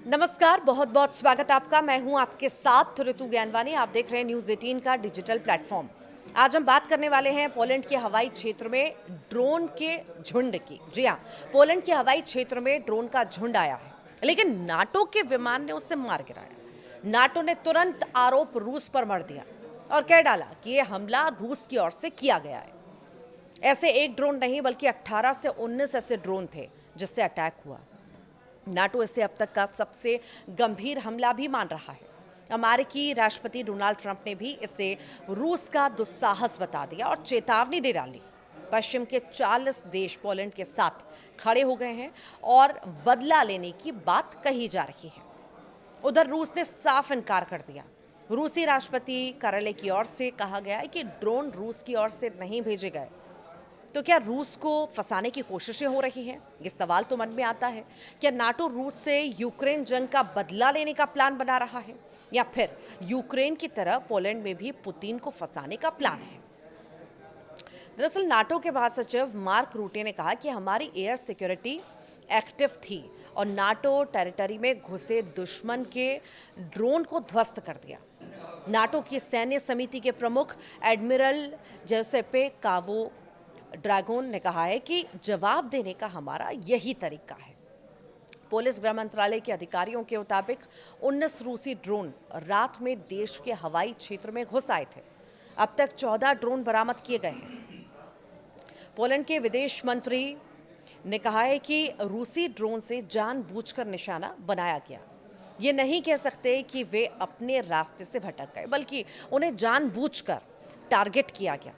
नमस्कार, बहुत बहुत स्वागत है आपका। मैं हूं आपके साथ ऋतु ज्ञानवानी। आप देख रहे हैं न्यूज़ 18 का डिजिटल प्लेटफॉर्म। आज हम बात करने वाले हैं पोलैंड के हवाई क्षेत्र में ड्रोन के झुंड की। जी हां, पोलैंड के हवाई क्षेत्र में ड्रोन का झुंड आया है, लेकिन नाटो के विमान ने उसे मार गिराया। नाटो ने तुरंत आरोप रूस पर मढ़ दिया और कह डाला कि यह हमला रूस की ओर से किया गया है। ऐसे एक ड्रोन नहीं बल्कि 18 से 19 ऐसे ड्रोन थे जिससे अटैक हुआ। नाटो इसे अब तक का सबसे गंभीर हमला भी मान रहा है। अमेरिकी राष्ट्रपति डोनाल्ड ट्रंप ने भी इसे रूस का दुस्साहस बता दिया और चेतावनी दे डाली। पश्चिम के 40 देश पोलैंड के साथ खड़े हो गए हैं और बदला लेने की बात कही जा रही है। उधर रूस ने साफ इनकार कर दिया। रूसी राष्ट्रपति कार्यालय की ओर से कहा गया है कि ड्रोन रूस की ओर से नहीं भेजे गए। तो क्या रूस को फंसाने की कोशिशें हो रही हैं? ये सवाल तो मन में आता है। क्या नाटो रूस से यूक्रेन जंग का बदला लेने का प्लान बना रहा है, या फिर यूक्रेन की तरह पोलैंड में भी पुतिन को फंसाने का प्लान है? दरअसल नाटो के महासचिव मार्क रूटे ने कहा कि हमारी एयर सिक्योरिटी एक्टिव थी और नाटो टेरिटरी में घुसे दुश्मन के ड्रोन को ध्वस्त कर दिया। नाटो की सैन्य समिति के प्रमुख एडमिरल जोसेपे कावो ड्रैगन ने कहा है कि जवाब देने का हमारा यही तरीका है। पुलिस गृह मंत्रालय के अधिकारियों के मुताबिक 19 रूसी ड्रोन रात में देश के हवाई क्षेत्र में घुस आए थे। अब तक 14 ड्रोन बरामद किए गए हैं। पोलैंड के विदेश मंत्री ने कहा है कि रूसी ड्रोन से जानबूझकर निशाना बनाया गया। ये नहीं कह सकते कि वे अपने रास्ते से भटक गए, बल्कि उन्हें जानबूझकर टारगेट किया गया।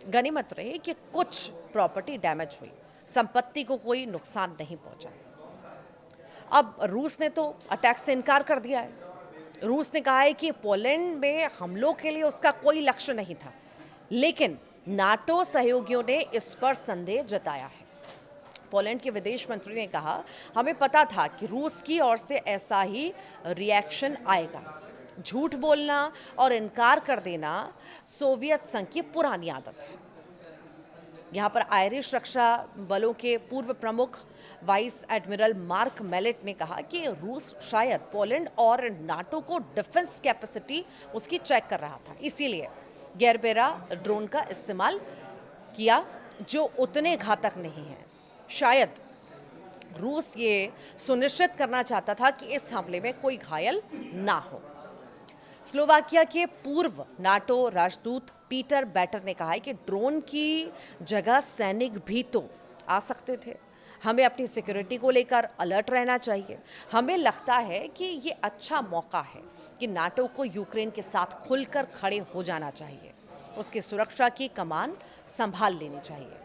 गनीमत रही कि कुछ प्रॉपर्टी डैमेज हुई, संपत्ति को कोई नुकसान नहीं पहुंचा। अब रूस ने तो अटैक से इनकार कर दिया है। रूस ने कहा है कि पोलैंड में हमलों के लिए उसका कोई लक्ष्य नहीं था, लेकिन नाटो सहयोगियों ने इस पर संदेह जताया है। पोलैंड के विदेश मंत्री ने कहा, हमें पता था कि रूस की ओर से ऐसा ही रिएक्शन आएगा। झूठ बोलना और इनकार कर देना सोवियत संघ की पुरानी आदत है। यहाँ पर आयरिश रक्षा बलों के पूर्व प्रमुख वाइस एडमिरल मार्क मेलेट ने कहा कि रूस शायद पोलैंड और नाटो को डिफेंस कैपेसिटी उसकी चेक कर रहा था, इसीलिए गैरबेरा ड्रोन का इस्तेमाल किया जो उतने घातक नहीं है। शायद रूस ये सुनिश्चित करना चाहता था कि इस हमले में कोई घायल ना हो। स्लोवाकिया के पूर्व नाटो राजदूत पीटर बैटर ने कहा है कि ड्रोन की जगह सैनिक भी तो आ सकते थे। हमें अपनी सिक्योरिटी को लेकर अलर्ट रहना चाहिए। हमें लगता है कि ये अच्छा मौका है कि नाटो को यूक्रेन के साथ खुलकर खड़े हो जाना चाहिए। उसकी सुरक्षा की कमान संभाल लेनी चाहिए।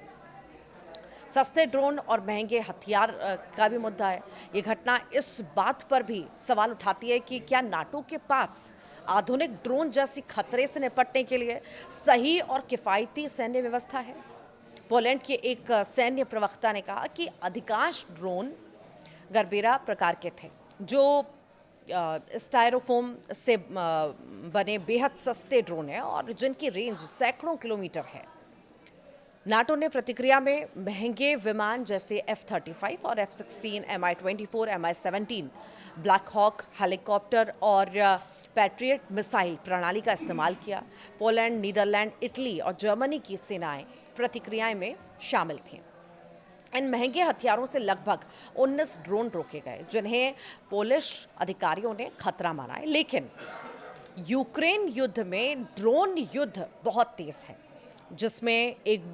सस्ते ड्रोन और महंगे हथियार का भी मुद्दा है। ये घटना इस बात पर भी सवाल उठाती है कि क्या नाटो के पास आधुनिक ड्रोन जैसी खतरे से निपटने के लिए सही और किफ़ायती सैन्य व्यवस्था है? पोलैंड के एक सैन्य प्रवक्ता ने कहा कि अधिकांश ड्रोन गरबेरा प्रकार के थे, जो स्टायरोफोम से बने बेहद सस्ते ड्रोन हैं और जिनकी रेंज सैकड़ों किलोमीटर है। नाटो ने प्रतिक्रिया में महंगे विमान जैसे F-35 और F-16, Mi-24, Mi-17, Black Hawk helicopter और पैट्रियट मिसाइल प्रणाली का इस्तेमाल किया। पोलैंड, नीदरलैंड, इटली और जर्मनी की सेनाएं प्रतिक्रियाएं में शामिल थीं। इन महंगे हथियारों से लगभग 19 ड्रोन रोके गए, जिन्हें पोलिश अधिकारियों ने खतरा माना है। लेकिन यूक्रेन युद्ध में ड्रोन युद्ध बहुत तेज है, जिसमें एक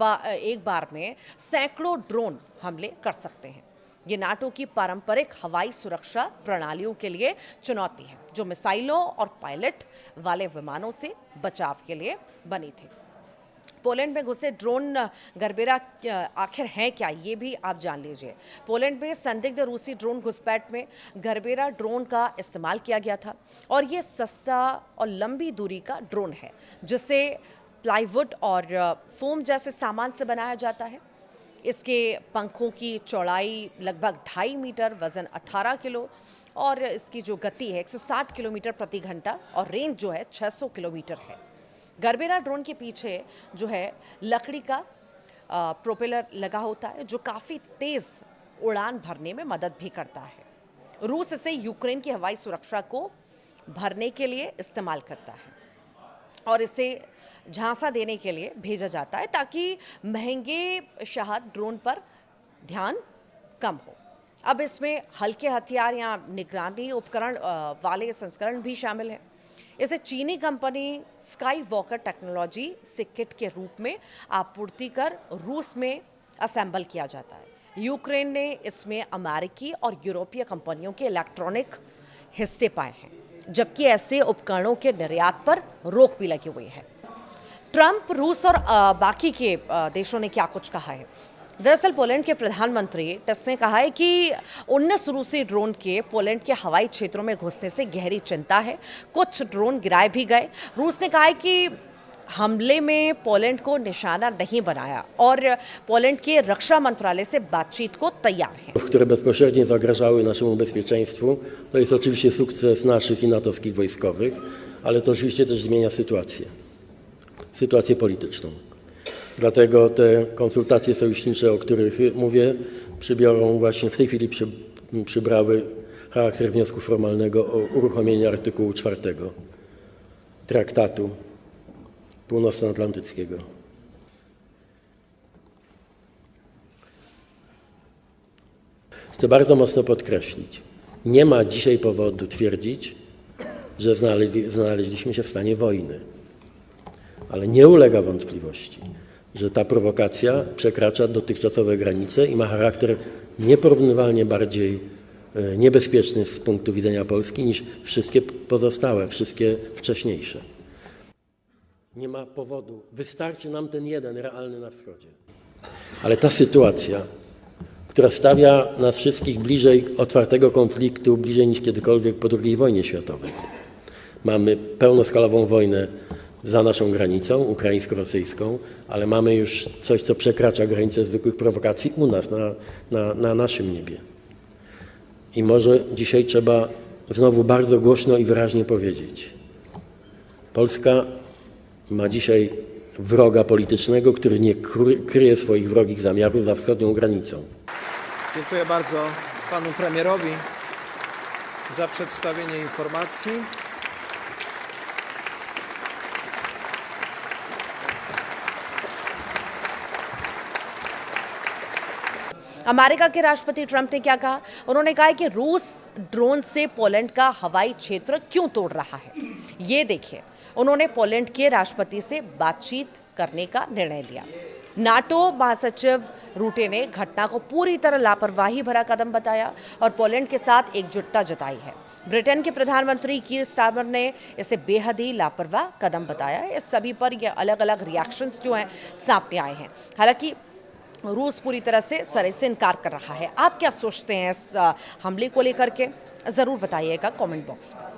बार में सैकड़ों ड्रोन हमले कर सकते हैं। ये नाटो की पारंपरिक हवाई सुरक्षा प्रणालियों के लिए चुनौती है, जो मिसाइलों और पायलट वाले विमानों से बचाव के लिए बनी थी। पोलैंड में घुसे ड्रोन गरबेरा आखिर हैं क्या, ये भी आप जान लीजिए। पोलैंड में संदिग्ध रूसी ड्रोन घुसपैठ में गरबेरा ड्रोन का इस्तेमाल किया गया था और ये सस्ता और लंबी दूरी का ड्रोन है, जिसे प्लाईवुड और फोम जैसे सामान से बनाया जाता है। इसके पंखों की चौड़ाई लगभग 2.5 मीटर, वजन 18 किलो और इसकी जो गति है 160 किलोमीटर प्रति घंटा और रेंज जो है 600 किलोमीटर है। गरबेरा ड्रोन के पीछे जो है लकड़ी का प्रोपेलर लगा होता है, जो काफ़ी तेज़ उड़ान भरने में मदद भी करता है। रूस इसे यूक्रेन की हवाई सुरक्षा को भरने के लिए इस्तेमाल करता है और इसे झांसा देने के लिए भेजा जाता है ताकि महंगे शहद ड्रोन पर ध्यान कम हो। अब इसमें हल्के हथियार या निगरानी उपकरण वाले संस्करण भी शामिल हैं। इसे चीनी कंपनी स्काई वॉकर टेक्नोलॉजी से किट के रूप में आपूर्ति कर रूस में असेंबल किया जाता है। यूक्रेन ने इसमें अमेरिकी और यूरोपीय कंपनियों के इलेक्ट्रॉनिक हिस्से पाए हैं, जबकि ऐसे उपकरणों के निर्यात पर रोक भी लगी हुई है। ट्रंप, रूस और बाकी के देशों ने क्या कुछ कहा है। दरअसल पोलैंड के प्रधानमंत्री टस्क ने कहा है कि 19 रूसी ड्रोन के पोलैंड के हवाई क्षेत्रों में घुसने से गहरी चिंता है। कुछ ड्रोन गिराए भी गए। रूस ने कहा है कि हमले में पोलैंड को निशाना नहीं बनाया और पोलैंड के रक्षा मंत्रालय से बातचीत को तैयार है। które bezpośrednio zagrażały naszemu bezpieczeństwu, to jest oczywiście sukces naszych i natowskich wojskowych, ale to oczywiście też zmienia sytuację polityczną. Dlatego te konsultacje sojusznicze, o których mówię, przybiorą właśnie w tej chwili przybrały charakter wniosku formalnego o uruchomienie artykułu 4 Traktatu Północnoatlantyckiego. Chcę bardzo mocno podkreślić, nie ma dzisiaj powodu twierdzić, że znaleźliśmy się w stanie wojny, ale nie ulega wątpliwości, że ta prowokacja przekracza dotychczasowe granice i ma charakter nieporównywalnie bardziej niebezpieczny z punktu widzenia Polski niż wszystkie pozostałe, wszystkie wcześniejsze. Nie ma powodu, wystarczy nam ten jeden realny na wschodzie. Ale ta sytuacja, która stawia nas wszystkich bliżej otwartego konfliktu, bliżej niż kiedykolwiek po II wojnie światowej. Mamy pełnoskalową wojnę za naszą granicą, ukraińsko-rosyjską, ale mamy już coś, co przekracza granicę zwykłych prowokacji u nas, na naszym niebie. I może dzisiaj trzeba znowu bardzo głośno i wyraźnie powiedzieć. Polska ma dzisiaj wroga politycznego, który nie kryje swoich wrogich zamiarów za wschodnią granicą. Dziękuję bardzo panu premierowi za przedstawienie informacji. America के राष्ट्रपति Trump ने क्या कहा? उन्होंने कहा है कि रूस ड्रोन से पोलैंड का हवाई क्षेत्र क्यों तोड़ रहा है, ये देखिए। उन्होंने पोलैंड के राष्ट्रपति से बातचीत करने का निर्णय लिया। नाटो महासचिव रूटे ने घटना को पूरी तरह लापरवाही भरा कदम बताया और पोलैंड के साथ एकजुटता जताई है। ब्रिटेन के प्रधानमंत्री कीर स्टारमर ने इसे बेहद ही लापरवाह कदम बताया। इस सभी पर ये अलग अलग रिएक्शंस जो हैं सामने आए हैं। हालांकि रूस पूरी तरह से सरे से इनकार कर रहा है। आप क्या सोचते हैं इस हमले को लेकर के? ज़रूर बताइएगा कमेंट बॉक्स में।